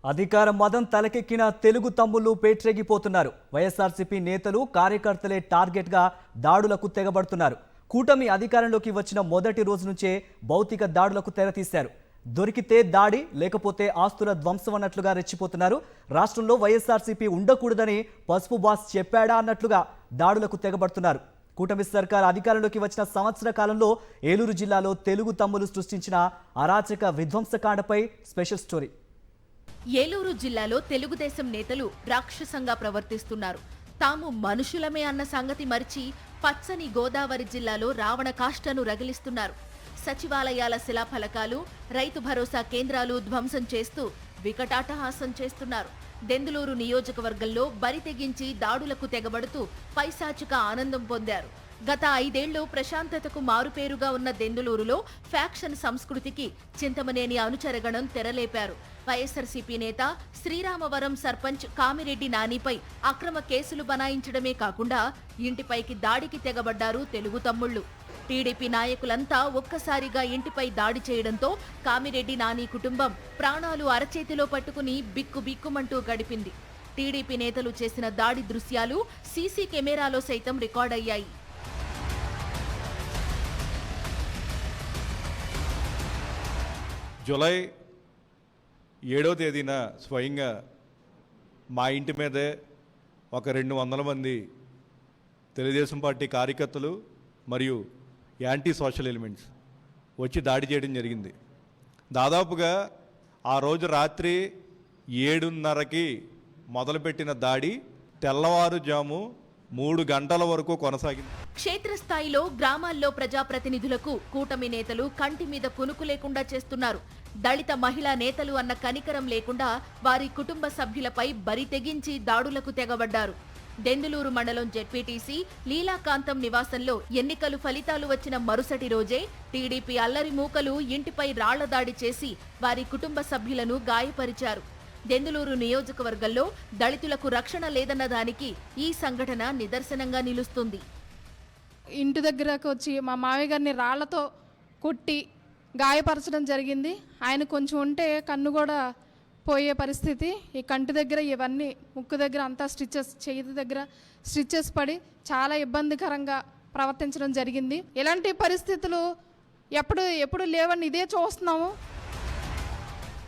అధికార మదం తలకెక్కిన తెలుగు తమ్ముళ్లు పేట్రెగిపోతున్నారు. వైఎస్ఆర్సీపీ నేతలు కార్యకర్తలే టార్గెట్గా దాడులకు తెగబడుతున్నారు. కూటమి అధికారంలోకి వచ్చిన మొదటి రోజు నుంచే భౌతిక దాడులకు తెరతీశారు. దొరికితే దాడి, లేకపోతే ఆస్తుల ధ్వంసం అన్నట్లుగా రెచ్చిపోతున్నారు. రాష్ట్రంలో వైఎస్ఆర్సీపీ ఉండకూడదని పసుపు బాస్ చెప్పాడా అన్నట్లుగా దాడులకు తెగబడుతున్నారు. కూటమి సర్కార్ అధికారంలోకి వచ్చిన సంవత్సర కాలంలో ఏలూరు జిల్లాలో తెలుగు తమ్ములు సృష్టించిన అరాచక విధ్వంసకాండపై స్పెషల్ స్టోరీ. ఏలూరు జిల్లాలో తెలుగుదేశం నేతలు రాక్షసంగా ప్రవర్తిస్తున్నారు. తాము మనుషులమే అన్న సంగతి మరిచి పచ్చని గోదావరి జిల్లాలో రావణ కాష్టను రగిలిస్తున్నారు. సచివాలయాల శిలాఫలకాలు, రైతు భరోసా కేంద్రాలు ధ్వంసం చేస్తూ వికటాటహాసం చేస్తున్నారు. దెందులూరు నియోజకవర్గంలో బరి తెగించి దాడులకు తెగబడుతూ పైశాచిక ఆనందం పొందారు. గత 5 ఏళ్లు ప్రశాంతతకు మారుపేరుగా ఉన్న దెందులూరులో ఫ్యాక్షన్ సంస్కృతికి చింతమనేని అనుచరగణం తెరలేపారు. వైఎస్ఆర్సీపీ నేత శ్రీరామవరం సర్పంచ్ కామిరెడ్డి నానిపై అక్రమ కేసులు బనాయించడమే కాకుండా ఇంటిపైకి దాడికి తెగబడ్డారు తెలుగు తమ్ముళ్లు. టీడీపీ నాయకులంతా ఒక్కసారిగా ఇంటిపై దాడి చేయడంతో కామిరెడ్డి నాని కుటుంబం ప్రాణాలు అరచేతిలో పట్టుకుని బిక్కుబిక్కుమంటూ గడిపింది. టీడీపీ నేతలు చేసిన దాడి దృశ్యాలు సీసీ కెమెరాలో సైతం రికార్డయ్యాయి. జూలై 7వ తేదీన స్వయంగా మా ఇంటి మీదే ఒక 200 మంది తెలుగుదేశం పార్టీ కార్యకర్తలు మరియు యాంటీ సోషల్ ఎలిమెంట్స్ వచ్చి దాడి చేయడం జరిగింది. దాదాపుగా ఆ రోజు రాత్రి 7:30కి మొదలుపెట్టిన దాడి తెల్లవారుజాము 3 గంటల వరకు కొనసాగింది. క్షేత్రస్థాయిలో గ్రామాల్లో ప్రజాప్రతినిధులకు కూటమి నేతలు కంటి మీద కునుకు లేకుండా చేస్తున్నారు. దళిత మహిళా నేతలు అన్న కనికరం లేకుండా వారి కుటుంబ సభ్యులపై బరి తెగించి దాడులకు తెగబడ్డారు. దెందులూరు మండలం జెడ్పీటీసీ లీలాకాంతం నివాసంలో ఎన్నికలు ఫలితాలు వచ్చిన మరుసటి రోజే టీడీపీ అల్లరి మూకలు ఇంటిపై రాళ్ల దాడి చేసి వారి కుటుంబ సభ్యులను గాయపరిచారు. దెందులూరు నియోజకవర్గంలో దళితులకు రక్షణ లేదన్న దానికి ఈ సంఘటన నిదర్శనంగా నిలుస్తుంది. ఇంటి దగ్గరకు వచ్చి మా మావయ్య గారిని రాళ్లతో కొట్టి గాయపరచడం జరిగింది. ఆయన కొంచెం ఉంటే కన్ను కూడా పోయే పరిస్థితి. ఈ కంటి దగ్గర ఇవన్నీ, ముక్కు దగ్గర అంతా స్టిచెస్, చేతి దగ్గర స్టిచెస్ పడి చాలా ఇబ్బందికరంగా ప్రవర్తించడం జరిగింది. ఇలాంటి పరిస్థితులు ఎప్పుడు లేవని ఇదే చూస్తున్నాము.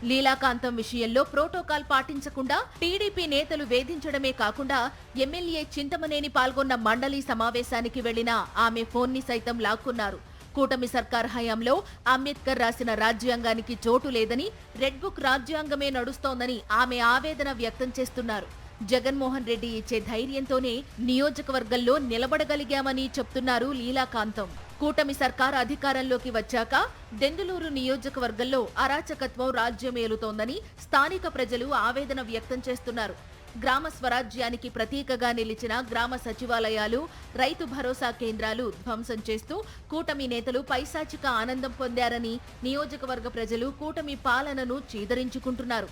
లీలాకాంతం విషయంలో ప్రోటోకాల్ పాటించకుండా టీడీపీ నేతలు వేధించడమే కాకుండా ఎమ్మెల్యే చింతమనేని పాల్గొన్న మండలి సమావేశానికి వెళ్లిన ఆమె ఫోన్ని సైతం లాక్కున్నారు. కూటమి సర్కార్ హయాంలో అంబేద్కర్ రాసిన రాజ్యాంగానికి చోటు లేదని, రెడ్ బుక్ రాజ్యాంగమే నడుస్తోందని ఆమె ఆవేదన వ్యక్తం చేస్తున్నారు. జగన్మోహన్ రెడ్డి ఇచ్చే ధైర్యంతోనే నియోజకవర్గంలో నిలబడగలిగామని చెప్తున్నారు లీలాకాంతం. కూటమి సర్కార్ అధికారంలోకి వచ్చాక దెందులూరు నియోజకవర్గంలో అరాచకత్వం రాజ్యమేలుతోందని స్థానిక ప్రజలు ఆవేదన వ్యక్తం చేస్తున్నారు. గ్రామ స్వరాజ్యానికి ప్రతీకగా నిలిచిన గ్రామ సచివాలయాలు, రైతు భరోసా కేంద్రాలు ధ్వంసం చేస్తూ కూటమి నేతలు పైశాచిక ఆనందం పొందారని నియోజకవర్గ ప్రజలు కూటమి పాలనను చీదరించుకుంటున్నారు.